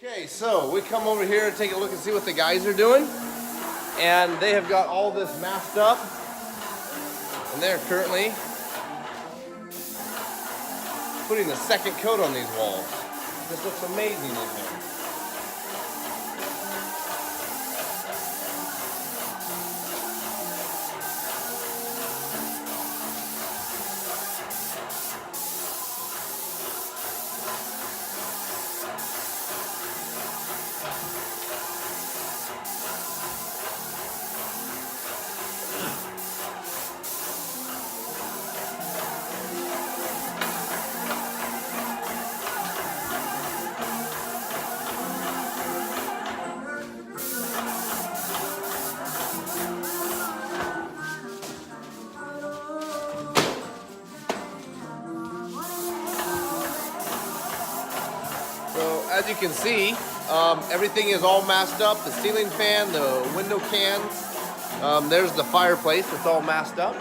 Okay, so we come over here and take a look and see what the guys are doing. And they have got all this masked up. And they're currently putting the second coat on these walls. This looks amazing in here. As you can see, everything is all masked up. The ceiling fan, the window cans. There's the fireplace. It's all masked up.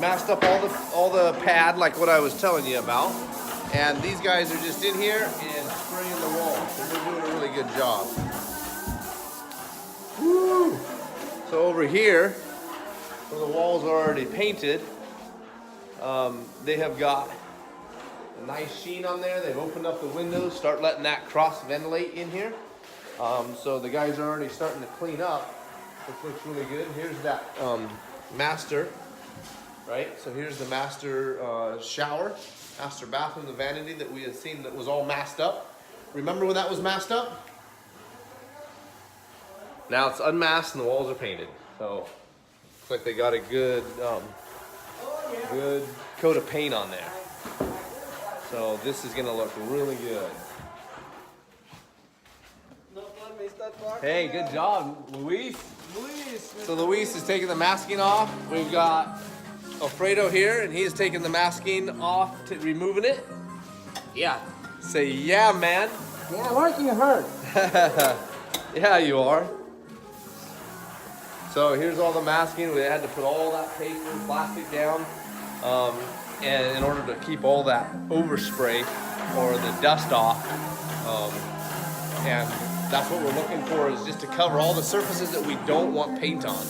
Masked up all the pad, like what I was telling you about. And these guys are just in here and spraying the walls. And they're doing a really good job. Woo! So over here, where the walls are already painted, they have got a nice sheen on there. They've opened up the windows, start letting that cross ventilate in here. So the guys are already starting to clean up, which looks really good. Here's that master, right? So here's the master shower, master bathroom, the vanity that we had seen that was all masked up. Remember when that was masked up? Now it's unmasked and the walls are painted. So looks like they got a good, good coat of paint on there. So this is gonna look really good. Hey, good job, Luis. So Luis is taking the masking off. We've got Alfredo here, and he is taking the masking off, removing it. Yeah. Say yeah, man. Yeah, I'm working hard. Yeah, you are. So here's all the masking. We had to put all that paper and plastic down. And in order to keep all that overspray or the dust off, and that's what we're looking for, is just to cover all the surfaces that we don't want paint on.